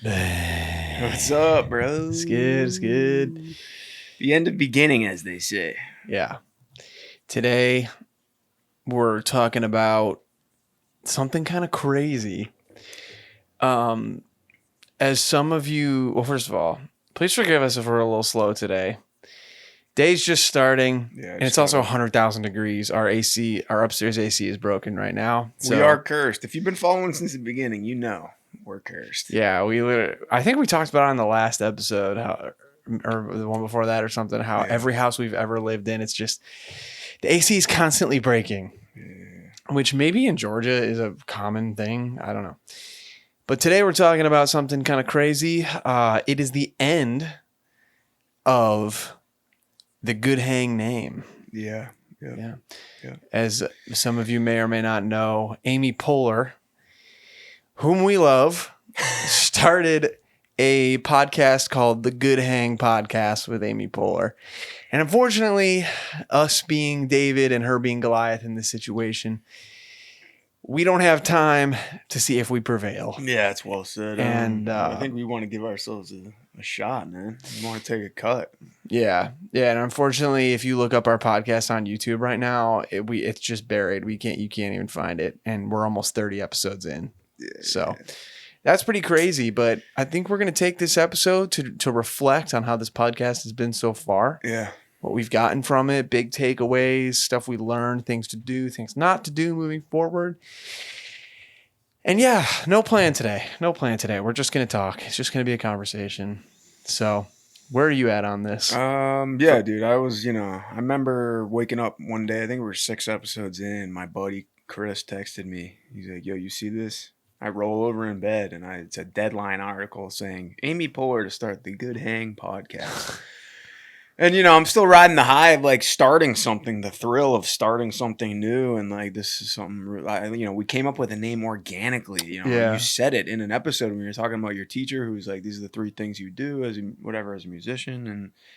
What's up, bro? It's good. It's good. The end of beginning, as they say. Yeah. Today, we're talking about something kind of crazy. As some of you, well, first of all, please forgive us if we're a little slow today. Day's just starting, and it's also 100,000 degrees. Our upstairs AC is broken right now. So, we are cursed. If you've been following since the beginning, you know we're cursed. Yeah, I think we talked about it on the last episode, or the one before that or something, how every house we've ever lived in, it's just the AC is constantly breaking, which maybe in Georgia is a common thing. I don't know. But today we're talking about something kind of crazy. It is the end of the Good Hang name. Yeah. As some of you may or may not know, Amy Poehler, whom we love, started a podcast called The Good Hang Podcast with Amy Poehler. And unfortunately, us being David and her being Goliath in this situation, we don't have time to see if we prevail. Yeah, that's well said. And I think we want to give ourselves a shot, man. We want to take a cut. Yeah. And unfortunately, if you look up our podcast on YouTube right now, it's just buried. You can't even find it. And we're almost 30 episodes in. Yeah. So that's pretty crazy. But I think we're going to take this episode to reflect on how this podcast has been so far. Yeah. What we've gotten from it, big takeaways, stuff we learned, things to do, things not to do moving forward. And yeah, no plan today. We're just going to talk. It's just going to be a conversation. So where are you at on this? Yeah, dude, I was, I remember waking up one day, I think we were 6 episodes in. My buddy Chris texted me. He's like, yo, you see this? I roll over in bed and it's a Deadline article saying Amy Poehler to start the Good Hang podcast. And, I'm still riding the high of, starting something, the thrill of starting something new. And, this is something, we came up with a name organically. You said it in an episode when you were talking about your teacher who's like, these are the 3 things you do as a musician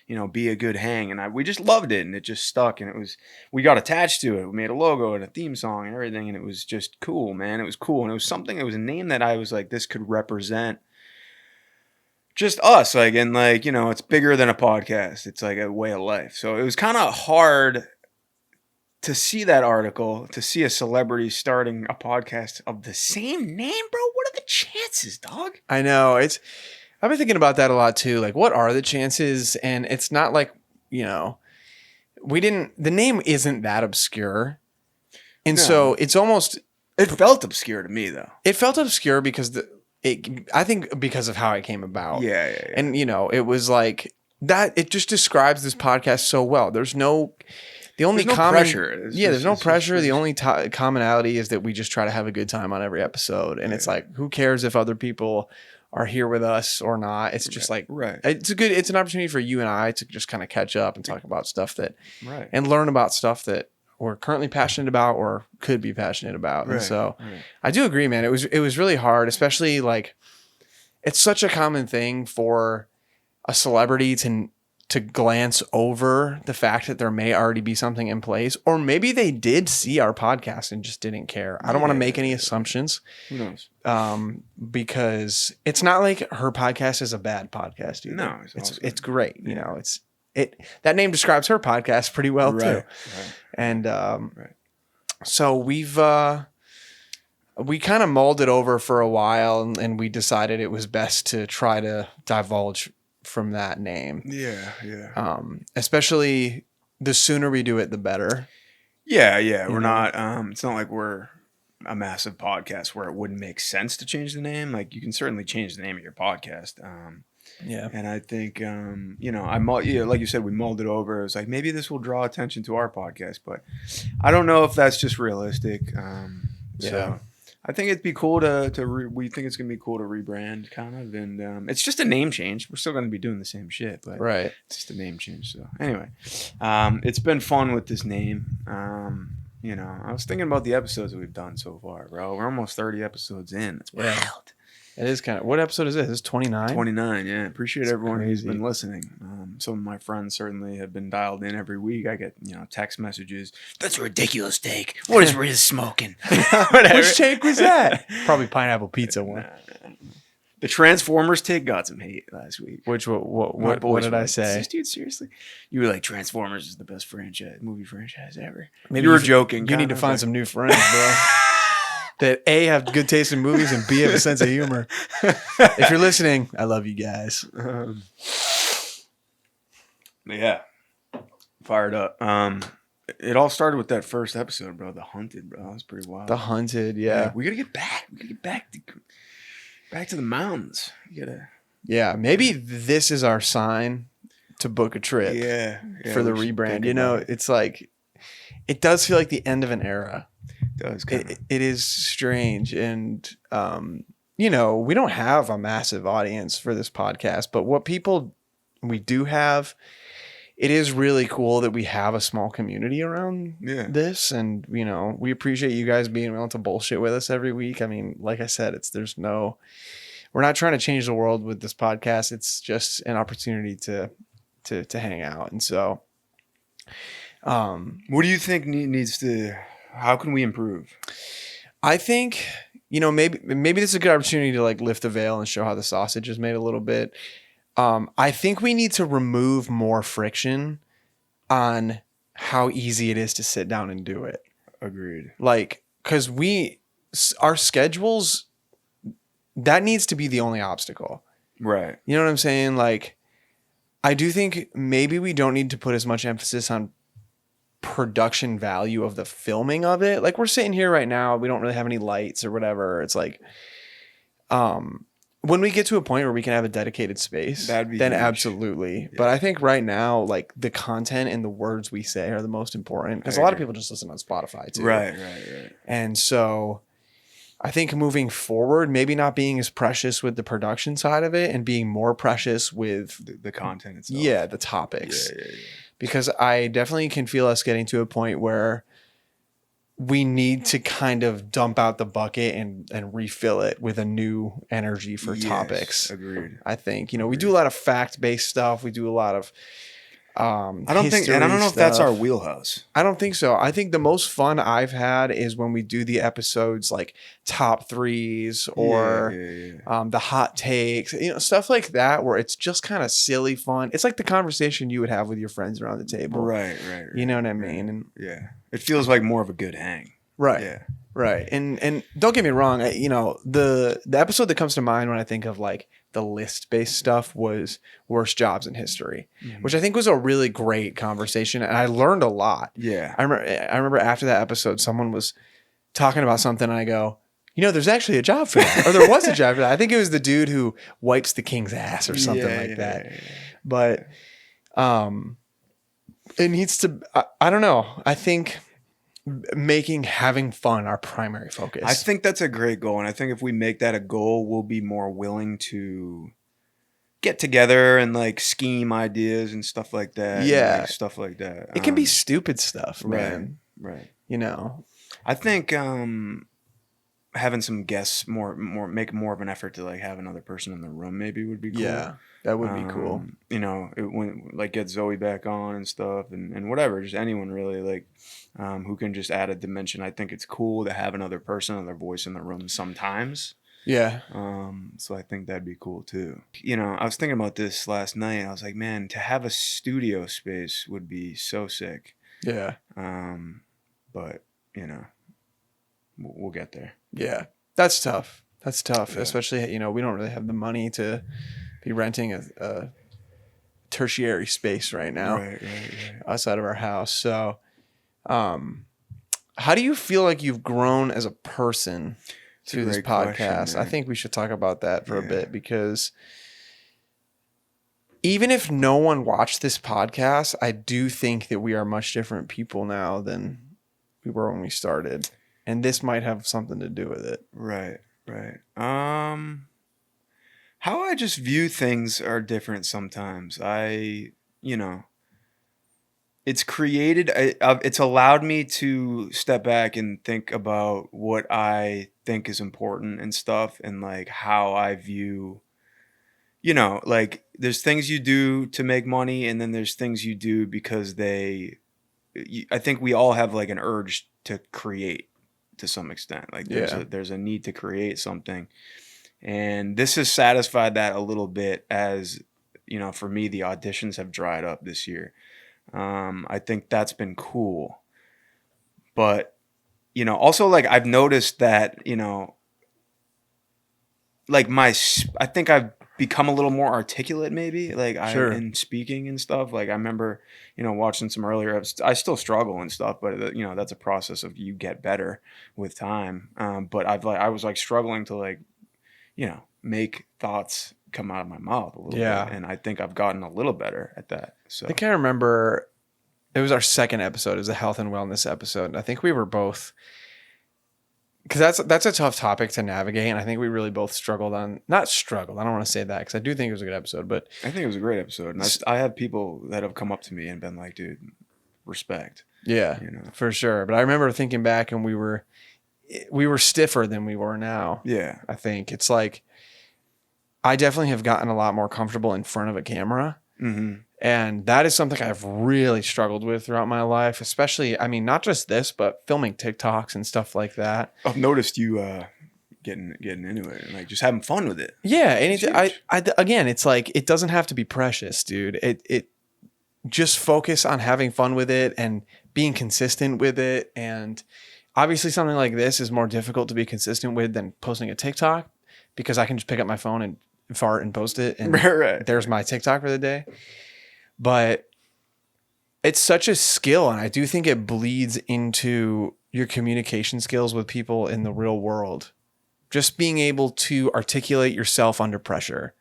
and, be a good hang. And we just loved it and it just stuck. And we got attached to it. We made a logo and a theme song and everything. And it was just cool, man. It was cool. And it was a name that I was like, this could represent just us, it's bigger than a podcast. It's like a way of life. So it was kind of hard to see that article, to see a celebrity starting a podcast of the same name, bro. What are the chances, dog? I know. I've been thinking about that a lot too. Like, what are the chances? And it's not like, the name isn't that obscure. And so it's almost... It felt obscure to me, though. It felt obscure because I think because of how it came about. Yeah. And, it was like that. It just describes this podcast so well. There's no pressure. There's no pressure. The only commonality is that we just try to have a good time on every episode. And it's like, who cares if other people are here with us or not? It's just it's an opportunity for you and I to just kind of catch up and talk about stuff and learn about stuff that we're currently passionate about or could be passionate about. And so I do agree, man. It was really hard, especially it's such a common thing for a celebrity to glance over the fact that there may already be something in place, or maybe they did see our podcast and just didn't care. I don't want to make any assumptions. Who knows? Because it's not like her podcast is a bad podcast either. No, it's great. That name describes her podcast pretty well too. Right. And so we kind of mulled it over for a while, and we decided it was best to try to divulge from that name. Yeah. Especially the sooner we do it, the better. Yeah. We're not. It's not like we're a massive podcast where it wouldn't make sense to change the name. Like, you can certainly change the name of your podcast. Yeah. And I think, like you said, we mulled it over. It was like, maybe this will draw attention to our podcast, but I don't know if that's just realistic. So I think it'd be cool we think it's going to be cool to rebrand kind of. And it's just a name change. We're still going to be doing the same shit, but it's just a name change. So anyway, it's been fun with this name. I was thinking about the episodes that we've done so far, bro. We're almost 30 episodes in. It's wild. It is kind of... What episode is this? This is 29? 29, yeah. Appreciate everyone who's been listening. Some of my friends certainly have been dialed in every week. I get, text messages. That's a ridiculous take. What is Riz smoking? Which take was that? Probably pineapple pizza one. The Transformers take got some hate last week. Which what did I say? Dude, seriously, you were like Transformers is the best movie franchise ever. Maybe you were joking. You need to find some new friends, bro. That A, have good taste in movies, and B, have a sense of humor. If you're listening, I love you guys. Yeah, fired up. It all started with that first episode, bro. The Hunted, bro. That was pretty wild. The Hunted, yeah. We gotta get back. We gotta get back to the mountains. Yeah, maybe this is our sign to book a trip. Yeah, for the rebrand. You know, it's like it does feel like the end of an era. It does. It is strange, and you know, we don't have a massive audience for this podcast, but what people we do have. It is really cool that we have a small community around this. And, you know, we appreciate you guys being willing to bullshit with us every week. I mean, like I said, we're not trying to change the world with this podcast. It's just an opportunity to hang out. And so, what do you think how can we improve? I think, you know, maybe this is a good opportunity to like lift the veil and show how the sausage is made a little bit. I think we need to remove more friction on how easy it is to sit down and do it. Agreed. Like, because our schedules, that needs to be the only obstacle. Right. You know what I'm saying? Like, I do think maybe we don't need to put as much emphasis on production value of the filming of it. Like, we're sitting here right now, we don't really have any lights or whatever. It's like, when we get to a point where we can have a dedicated space, then huge. Absolutely. Yeah. But I think right now, like the content and the words we say are the most important because a lot of people just listen on Spotify too. Right. And so I think moving forward, maybe not being as precious with the production side of it and being more precious with the content itself. Yeah, the topics. Yeah. Because I definitely can feel us getting to a point where we need to kind of dump out the bucket and refill it with a new energy for topics. Agreed. I think, you know, we do a lot of fact-based stuff. We do a lot of I don't know if that's our wheelhouse. I don't think so. I think the most fun I've had is when we do the episodes like top threes or the hot takes, you know, stuff like that, where it's just kind of silly fun. It's like the conversation you would have with your friends around the table. Right. You know what I mean? And it feels like more of a good hang. Right. Yeah. Right. And don't get me wrong, you know, the episode that comes to mind when I think of like the list-based stuff was Worst Jobs in History, which I think was a really great conversation. And I learned a lot. Yeah. I remember after that episode, someone was talking about something and I go, you know, there's actually a job for that. Or there was a job for that. I think it was the dude who wipes the king's ass or something like that. Yeah. But it needs to, I don't know. I think having fun our primary focus. I think that's a great goal. And I think if we make that a goal, we'll be more willing to get together and like scheme ideas and stuff like that. Yeah. Like, stuff like that. It can be stupid stuff, man. Right. You know, I think having some guests make more of an effort to like have another person in the room maybe would be cool. Yeah. That would be cool. You know, get Zoe back on and stuff and whatever, just anyone really like who can just add a dimension. I think it's cool to have another person, another voice in the room sometimes. Yeah. So I think that'd be cool too. You know, I was thinking about this last night. And I was like, man, to have a studio space would be so sick. Yeah. But you know, we'll get there. Yeah. That's tough. Yeah. Especially, you know, we don't really have the money to be renting a tertiary space right now. Right. Outside of our house. So, how do you feel like you've grown as a person through this podcast? I think we should talk about that for a bit, because even if no one watched this podcast, I do think that we are much different people now than we were when we started. And this might have something to do with it. Right. How I just view things are different sometimes. It's allowed me to step back and think about what I think is important and stuff, and like how I view, you know, like there's things you do to make money, and then there's things you do because I think we all have like an urge to create to some extent. Like there's a need to create something. And this has satisfied that a little bit as, for me, the auditions have dried up this year. I think that's been cool. But, also like I've noticed that, like I think I've become a little more articulate maybe like in speaking and stuff. Like I remember, watching some earlier, I still struggle and stuff, but that's a process of you get better with time. But I was like struggling to like, make thoughts come out of my mouth a little bit. And I think I've gotten a little better at that. So I think I remember it was our second episode. It was a health and wellness episode. And I think we were both, because that's a tough topic to navigate. And I think we really both not struggled. I don't want to say that because I do think it was a good episode, but I think it was a great episode. And I have people that have come up to me and been like, dude, respect. Yeah, for sure. But I remember thinking back and we were stiffer than we were now. Yeah. I think it's like, I definitely have gotten a lot more comfortable in front of a camera. Mm-hmm. And that is something I've really struggled with throughout my life, especially, I mean, not just this, but filming TikToks and stuff like that. I've noticed you getting into it and like just having fun with it. Yeah. And again, it's like, it doesn't have to be precious, dude. It just focus on having fun with it and being consistent with it. And obviously something like this is more difficult to be consistent with than posting a TikTok, because I can just pick up my phone and fart and post it. And right. There's my TikTok for the day. But it's such a skill. And I do think it bleeds into your communication skills with people in the real world. Just being able to articulate yourself under pressure.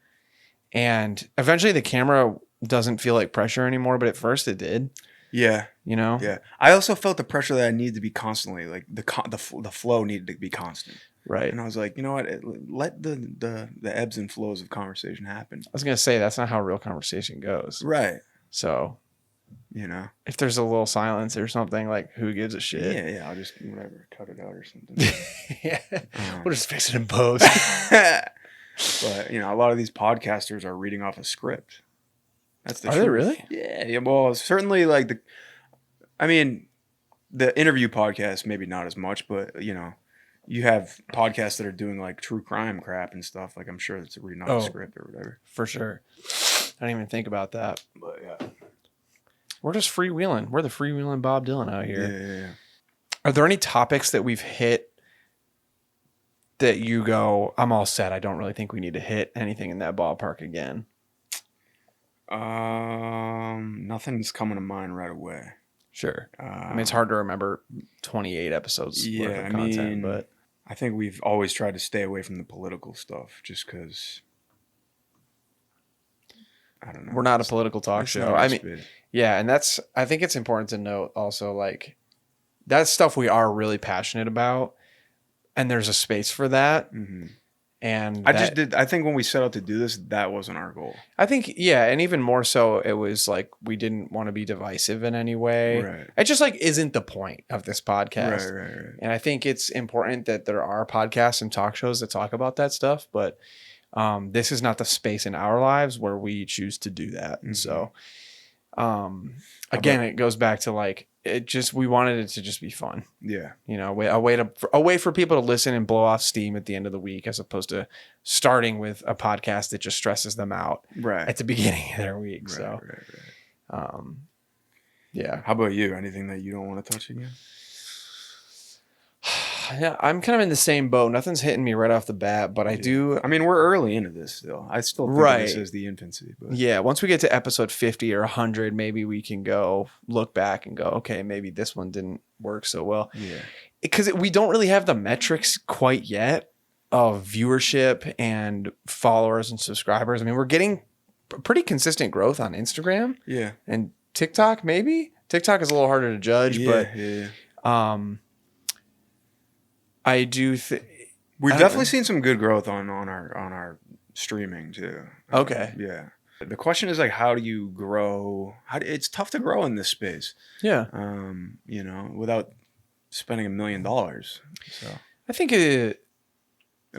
And eventually the camera doesn't feel like pressure anymore, but at first it did. Yeah. Yeah. I also felt the pressure that I needed to be constantly, like the flow needed to be constant. Right. And I was like, you know what? Let the ebbs and flows of conversation happen. I was going to say, that's not how real conversation goes. Right. So, if there's a little silence or something, like, who gives a shit? Yeah. I'll just, whatever, cut it out or something. Yeah. We'll just fix it in post. But, a lot of these podcasters are reading off a script. That's the truth. Are they really? Yeah. Well, certainly like the interview podcast, maybe not as much, but, you have podcasts that are doing like true crime crap and stuff. Like I'm sure it's reading off a script or whatever. For sure. I didn't even think about that. But yeah. We're just freewheeling. We're the freewheeling Bob Dylan out here. Yeah. Are there any topics that we've hit that you go, I'm all set, I don't really think we need to hit anything in that ballpark again? Nothing's coming to mind right away. Sure. I mean, it's hard to remember 28 episodes worth of content, but I think we've always tried to stay away from the political stuff just because, I don't know. We're not a political talk show. I mean, yeah, and I think it's important to note also, like, that's stuff we are really passionate about, and there's a space for that. Mm-hmm. And I think when we set out to do this, that wasn't our goal. I think, yeah. And even more so, it was like, we didn't want to be divisive in any way. Right. It just like isn't the point of this podcast. Right. And I think it's important that there are podcasts and talk shows that talk about that stuff, but this is not the space in our lives where we choose to do that. Mm-hmm. And so, again, it goes back to like, we wanted it to just be fun. Yeah. A way for people to listen and blow off steam at the end of the week, as opposed to starting with a podcast that just stresses them out at the beginning of their week. Yeah. How about you? Anything that you don't want to touch again? Yeah, I'm kind of in the same boat. Nothing's hitting me right off the bat, but I do. I mean, we're early into this still. I still think of this as the infancy. But. Yeah, once we get to episode 50 or 100, maybe we can go look back and go, okay, maybe this one didn't work so well. Yeah. Because we don't really have the metrics quite yet of viewership and followers and subscribers. I mean, we're getting pretty consistent growth on Instagram. Yeah. And TikTok, maybe. TikTok is a little harder to judge, but I do think we've definitely seen some good growth on our streaming too. Okay. Yeah. The question is like, how do you grow? It's tough to grow in this space. Yeah. Without spending $1 million. So I think it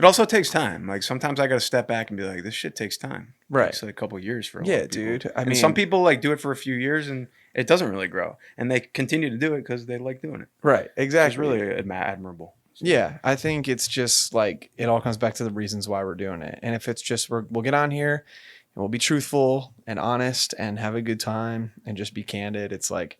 also takes time. Like sometimes I got to step back and be like, this shit takes time. Right. It's like a couple of years for a lot of people. Dude. I mean, some people like do it for a few years and it doesn't really grow, and they continue to do it because they like doing it. Right. Exactly. It's really admirable. So. Yeah, I think it's just like it all comes back to the reasons why we're doing it. And if it's just we'll get on here and we'll be truthful and honest and have a good time and just be candid, it's like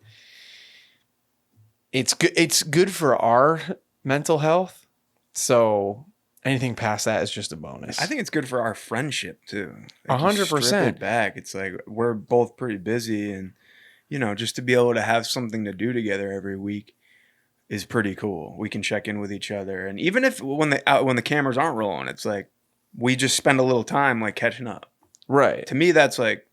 it's good for our mental health. So anything past that is just a bonus. I think it's good for our friendship too. Like 100%. Strip it back. It's like we're both pretty busy, and just to be able to have something to do together every week is pretty cool. We can check in with each other, and even if when the cameras aren't rolling, it's like we just spend a little time like catching up. Right. To me, that's worth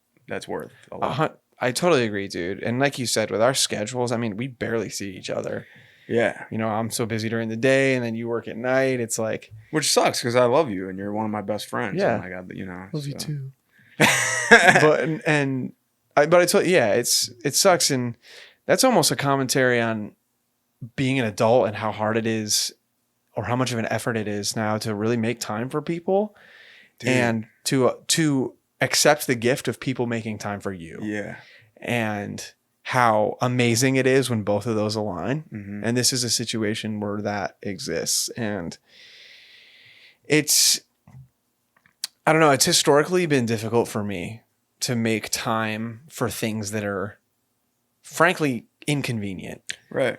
a lot. I totally agree, dude. And like you said, with our schedules, I mean, we barely see each other. Yeah. I'm so busy during the day, and then you work at night. It's like, which sucks because I love you and you're one of my best friends. Yeah. And I got love you too. It sucks, and that's almost a commentary on being an adult and how hard it is, or how much of an effort it is now to really make time for people, dude. And to accept the gift of people making time for you. Yeah. And how amazing it is when both of those align. Mm-hmm. And this is a situation where that exists. And it's historically been difficult for me to make time for things that are frankly inconvenient. Right.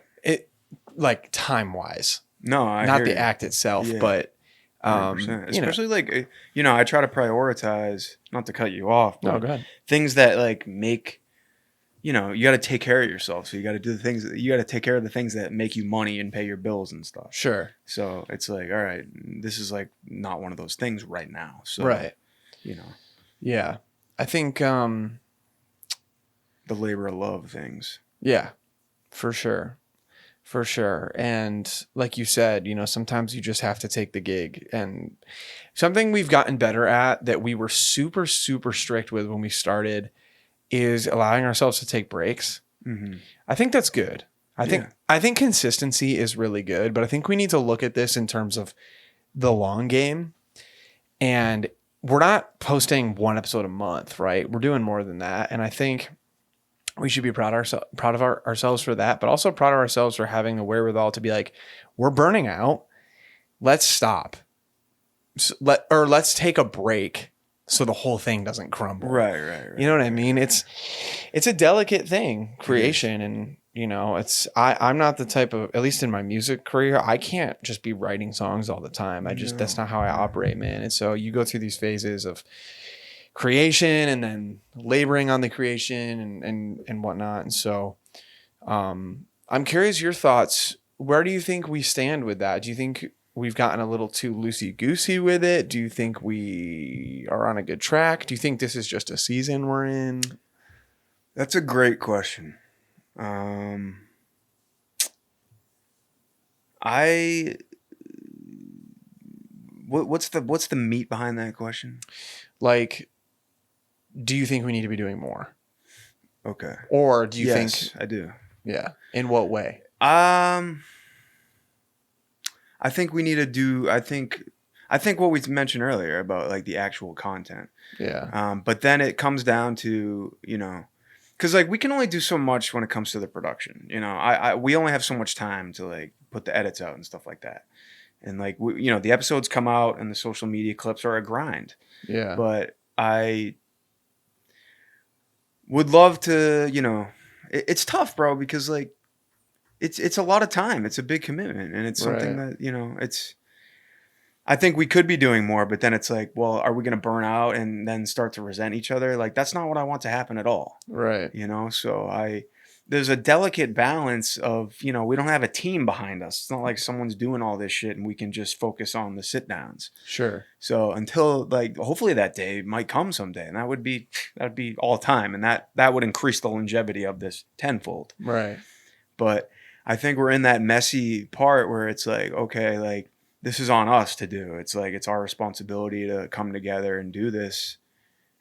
Like time wise. No, not the act itself, but especially like I try to prioritize, not to cut you off, but go ahead. Things that like make you got to take care of yourself. So you got to do the things you got to take care of the things that make you money and pay your bills and stuff. Sure. So it's like, all right, this is like not one of those things right now. So, right. Yeah. I think, the labor of love things. Yeah, for sure. For sure. And like you said, sometimes you just have to take the gig. And something we've gotten better at that we were super, super strict with when we started is allowing ourselves to take breaks. Mm-hmm. I think that's good. I think consistency is really good, but I think we need to look at this in terms of the long game. And we're not posting one episode a month, right? We're doing more than that. And I think we should be proud of ourselves for that, but also proud of ourselves for having the wherewithal to be like, we're burning out. Let's stop. Let's take a break so the whole thing doesn't crumble. Right. You know what I mean? It's a delicate thing, creation, and I'm not the type of, at least in my music career, I can't just be writing songs all the time. That's not how I operate, man. And so you go through these phases of creation and then laboring on the creation and whatnot. And so I'm curious your thoughts. Where do you think we stand with that? Do you think we've gotten a little too loosey-goosey with it? Do you think we are on a good track? Do you think this is just a season we're in? That's a great question. What's the meat behind that question? Like, do you think we need to be doing more? Okay. Or do you think... Yes, I do. Yeah. In what way? I think we need to do, I think what we mentioned earlier about like the actual content. Yeah. But then it comes down to, because like we can only do so much when it comes to the production. We only have so much time to like put the edits out and stuff like that. And like, the episodes come out and the social media clips are a grind. Yeah. But I would love to, it's tough, bro, because like, it's a lot of time. It's a big commitment, and it's something that I think we could be doing more, but then it's like, well, are we going to burn out and then start to resent each other? Like that's not what I want to happen at all. Right. So there's a delicate balance of we don't have a team behind us. It's not like someone's doing all this shit and we can just focus on the sit downs. Sure. So until like hopefully that day might come someday, and that would be all time, and that would increase the longevity of this tenfold. Right. But I think we're in that messy part where it's like, okay, like this is on us to do. It's like, it's our responsibility to come together and do this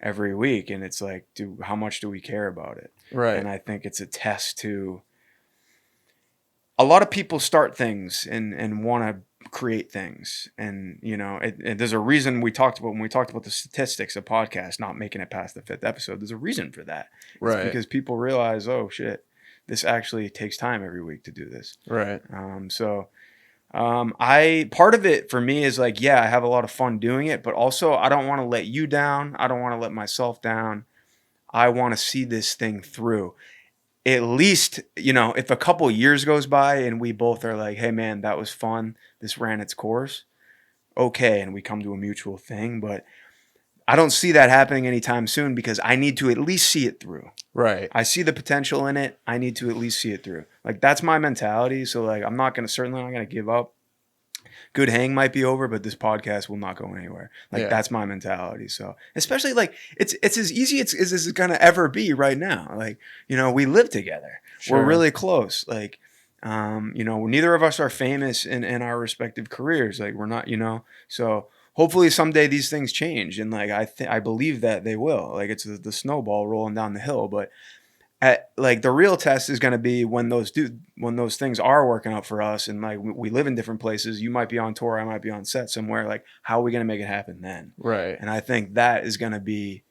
every week. And it's like, how much do we care about it? Right. And I think it's a test to a lot of people start things and want to create things. And, there's a reason when we talked about the statistics of podcasts not making it past the 5th episode. There's a reason for that. Right. It's because people realize, oh shit, this actually takes time every week to do this. Right. So I part of it for me is like, yeah, I have a lot of fun doing it, but also I don't want to let you down. I don't want to let myself down. I want to see this thing through. At least, if a couple years goes by and we both are like, hey man, that was fun. This ran its course. Okay, and we come to a mutual thing, but I don't see that happening anytime soon because I need to at least see it through. Right. I see the potential in it. I need to at least see it through. Like that's my mentality. So like I'm certainly not gonna give up. Good hang might be over, but this podcast will not go anywhere. Like that's my mentality. So especially like it's as easy as it's gonna ever be right now. Like, we live together. Sure. We're really close. Like neither of us are famous in our respective careers. Like we're not, so hopefully someday these things change. And like, I believe that they will. Like it's the snowball rolling down the hill, but like the real test is going to be when those things are working out for us. And like, we live in different places. You might be on tour. I might be on set somewhere. Like how are we going to make it happen then? Right. And I think that is going to be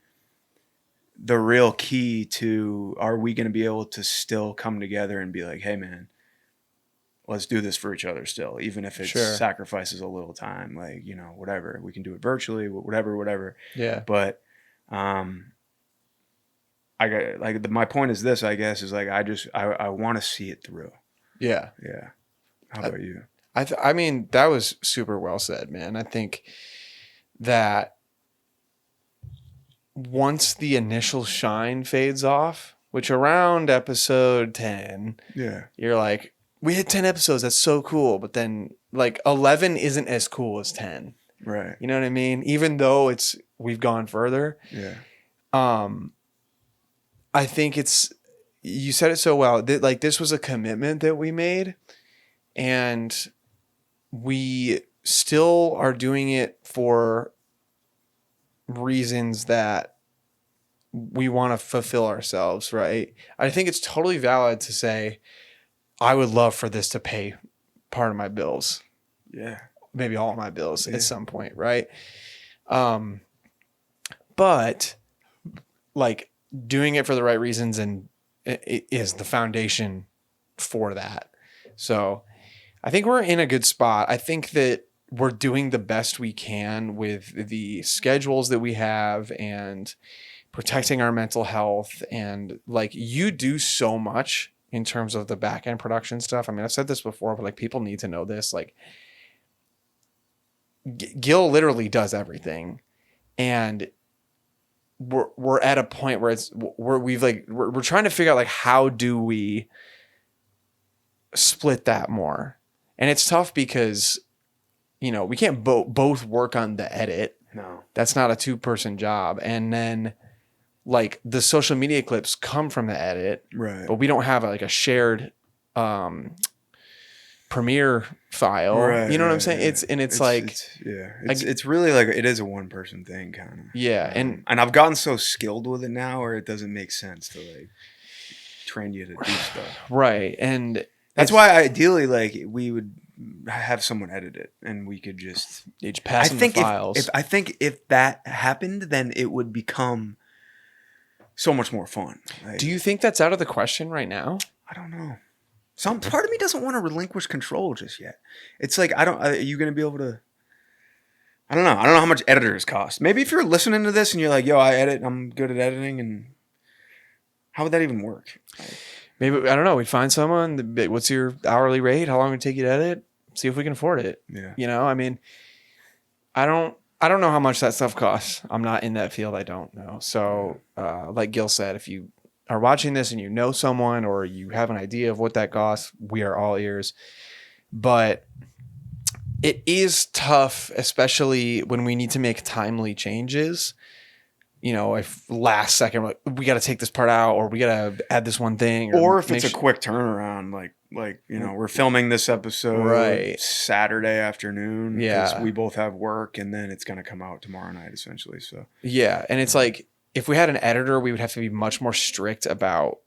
the real key to, are we going to be able to still come together and be like, hey man, let's do this for each other still, even if it sacrifices a little time, like, whatever, we can do it virtually, whatever. Yeah. But, I got like my point is this, I guess, is like, I want to see it through. Yeah. Yeah. How about you? I mean, that was super well said, man. I think that once the initial shine fades off, which around episode 10, you're like, we hit 10 episodes. That's so cool. But then like 11 isn't as cool as 10. Right. You know what I mean? Even though we've gone further. Yeah. I think you said it so well that like this was a commitment that we made and we still are doing it for reasons that we want to fulfill ourselves. Right. I think it's totally valid to say, I would love for this to pay part of my bills. Yeah. Maybe all of my bills at some point. Right. But like doing it for the right reasons and it is the foundation for that. So I think we're in a good spot. I think that we're doing the best we can with the schedules that we have and protecting our mental health. And like you do so much in terms of the back end production stuff. I mean, I've said this before, but like people need to know this. Like GILL literally does everything. And we're at a point where we're trying to figure out like, how do we split that more? And it's tough because, we can't both work on the edit. No, that's not a 2-person job. And then like the social media clips come from the edit, right? But we don't have a shared, Premiere file, right, you know what I'm saying? Yeah. It's really like it is a 1-person thing, kind of. Yeah, and I've gotten so skilled with it now, where it doesn't make sense to like train you to do stuff, right? And that's why ideally, like we would have someone edit it, and we could just each pass them the files. I think if that happened, then it would become so much more fun. Like, do you think that's out of the question right now? I don't know. Some part of me doesn't want to relinquish control just yet. It's like, are you going to be able to, I don't know. I don't know how much editors cost. Maybe if you're listening to this and you're like, yo, I edit, I'm good at editing. And how would that even work? Maybe, I don't know. We'd find someone. What's your hourly rate? How long would it take you to edit? See if we can afford it. Yeah. I mean, I don't know how much that stuff costs. I'm not in that field. I don't know. So like GILL said, if you are watching this and you know someone or you have an idea of what that costs, we are all ears. But it is tough, especially when we need to make timely changes. If last second we got to take this part out, or we got to add this one thing, or if it's a quick turnaround, like we're filming this episode Saturday afternoon, because we both have work, and then it's going to come out tomorrow night, essentially. So yeah, and it's like, if we had an editor, we would have to be much more strict about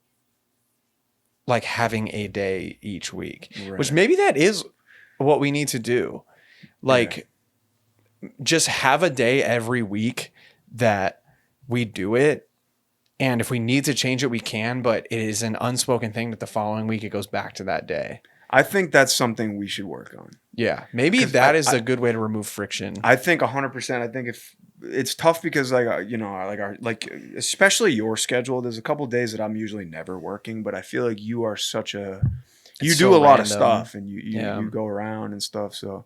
like having a day each week, which maybe that is what we need to do. Like just have a day every week that we do it. And if we need to change it, we can, but it is an unspoken thing that the following week it goes back to that day. I think that's something we should work on. Yeah, maybe that is a good way to remove friction. I think 100%. I think if it's tough because especially your schedule. There's a couple days that I'm usually never working, but I feel like you are you do a lot of stuff and you go around and stuff. So,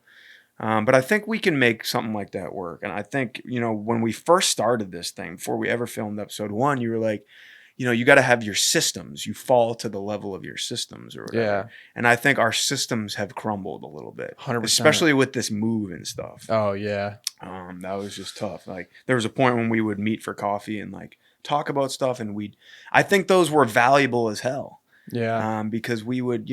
but I think we can make something like that work. And I think when we first started this thing, before we ever filmed episode 1, you were like, you got to have your systems. You fall to the level of your systems or whatever. Yeah. And I think our systems have crumbled a little bit, 100%. Especially with this move and stuff. Oh, yeah. That was just tough. Like there was a point when we would meet for coffee and like talk about stuff, and I think those were valuable as hell. Yeah. Because we would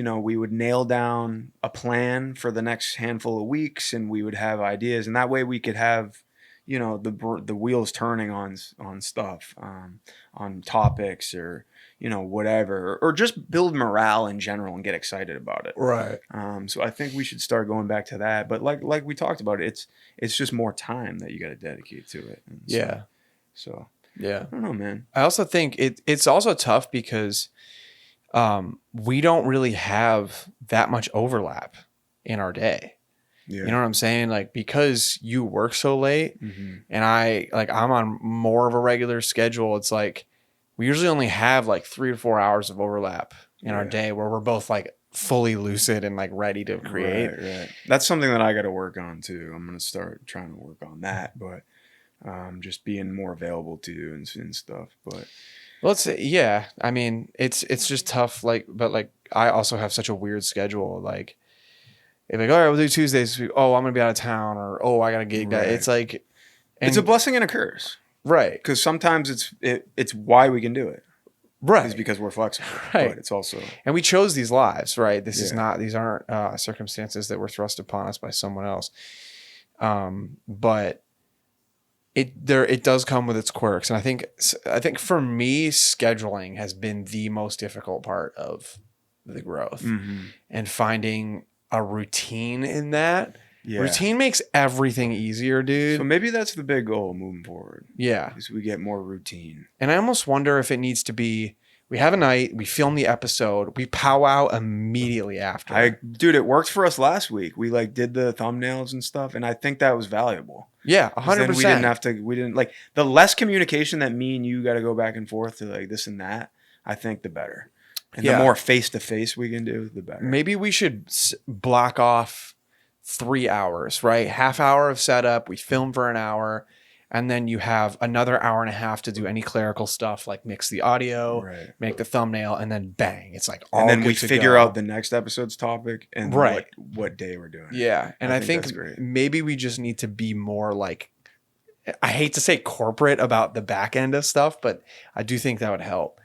nail down a plan for the next handful of weeks, and we would have ideas, and that way we could have the wheels turning on stuff, on topics or whatever, or just build morale in general and get excited about it. Right. So I think we should start going back to that. But like we talked about, it's just more time that you got to dedicate to it. And yeah. So yeah, I don't know, man. I also think it's also tough because we don't really have that much overlap in our day. Yeah. You know what I'm saying? Like, because you work so late and I'm on more of a regular schedule, it's like we usually only have like 3 to 4 hours of overlap in our day where we're both like fully lucid and like ready to create. Right. That's something that I got to work on too. I'm going to start trying to work on that, but just being more available to you and stuff. But let's say, yeah, I mean, it's just tough. But I also have such a weird schedule. Like, if all right, we'll do Tuesdays. Oh, I'm gonna be out of town, or I got a gig. Right. It's like, it's a blessing and a curse, right? Because sometimes it's why we can do it, right? It's because we're flexible, right? But it's also, and we chose these lives, right? These aren't circumstances that were thrust upon us by someone else. But it does come with its quirks, and I think for me, scheduling has been the most difficult part of the growth, and finding a routine in that. Yeah. Routine makes everything easier, dude. So maybe that's the big goal moving forward. Yeah. Is we get more routine. And I almost wonder if it needs to be, we have a night, we film the episode, we powwow immediately after. Dude, it worked for us last week. We did the thumbnails and stuff, and I think that was valuable. Yeah, 100%. We didn't the less communication that me and you got to go back and forth to this and that, I think the better. And the more face-to-face we can do, the better. Maybe we should block off 3 hours, right? Half hour of setup, we film for an hour, and then you have another hour and a half to do any clerical stuff, like mix the audio, make the thumbnail, and then bang, it's like all good to go. And then we figure out the next episode's topic and what day we're doing. Yeah, and I think maybe we just need to be more I hate to say corporate about the back end of stuff, but I do think that would help.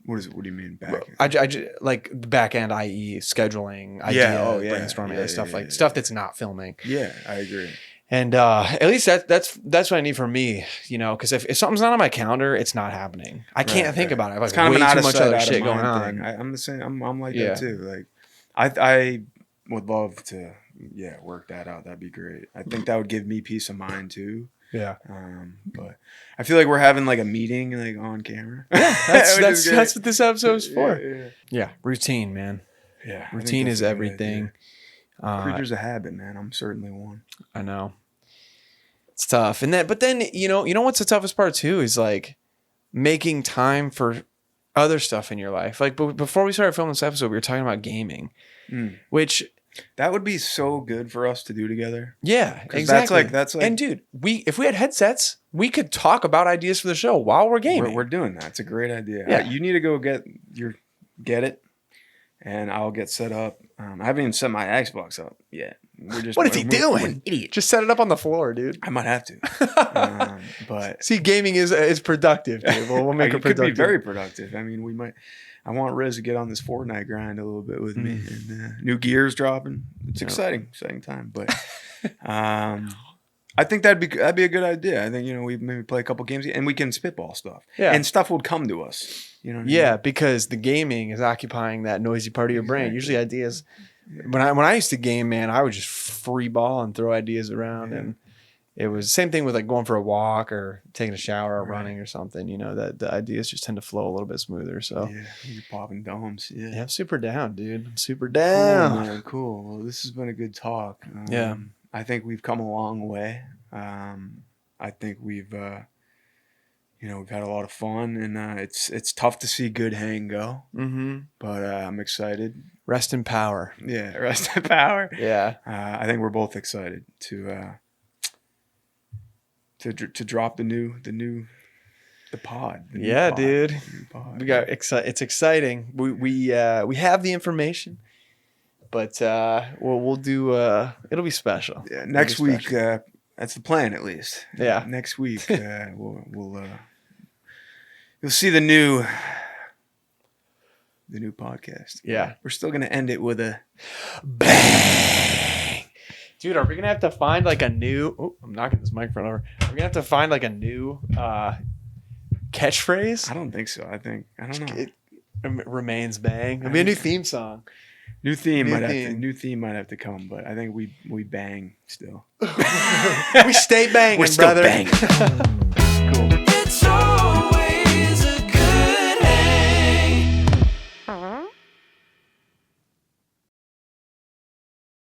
What do you mean back end? I just like the back end, i.e. scheduling, brainstorming, stuff that's not filming. Yeah, I agree. And at least that's what I need from me, because if something's not on my calendar, it's not happening. I can't think about it. It's kind of way too much other shit going on. I'm the same. I'm like that too. I would love to work that out. That'd be great. I think that would give me peace of mind too. Yeah. But I feel like we're having a meeting on camera. Yeah, that's what this episode is for. Yeah. Routine, man. Yeah. Routine is everything. Creatures of habit, man. I'm certainly one. I know. It's tough. But then, you know what's the toughest part too is making time for other stuff in your life. Before we started filming this episode, we were talking about gaming, which that would be so good for us to do together. Yeah, exactly. That's like, and dude, if we had headsets, we could talk about ideas for the show while we're gaming. We're doing that. It's a great idea. Yeah. You need to go get it, and I'll get set up. I haven't even set my Xbox up yet. What is he doing? We're an idiot. Just set it up on the floor, dude. I might have to. But see, gaming is productive, dude. We'll make it productive. Could be very productive. I mean, we might. I want Riz to get on this Fortnite grind a little bit with me. And, new gears dropping. It's exciting time. But I think that'd be a good idea. I think we maybe play a couple games and we can spitball stuff. Yeah, and stuff would come to us. You know what I mean? Because the gaming is occupying that noisy part of your brain. Usually ideas. When I used to game, man, I would just free ball and throw ideas around, and it was the same thing with like going for a walk or taking a shower or running or something, you know, that the ideas just tend to flow a little bit smoother. So yeah, you're popping domes. yeah, I'm super down, dude. I'm super down. Cool, man. Cool. Well, this has been a good talk. Yeah. I think we've come a long way. I think we've we've had a lot of fun, and it's tough to see good hang go. But I'm excited. Rest in power. Yeah, rest in power. Yeah. I think we're both excited to drop the pod. Yeah, pod, dude. pod. We got it's exciting. We have the information, but we'll do it'll be special. Yeah, next week. That's the plan, at least. Yeah. Next week we'll you'll see the new podcast. Yeah. We're still gonna end it with a bang. Dude, are we gonna have to find like a new? Oh, I'm knocking this microphone over. We're gonna have to find like a new catchphrase. I don't think so. I don't know. It remains bang. It'll be a new theme song. New theme might have to come, but I think we bang still. We stay banging, We're still brother. banging.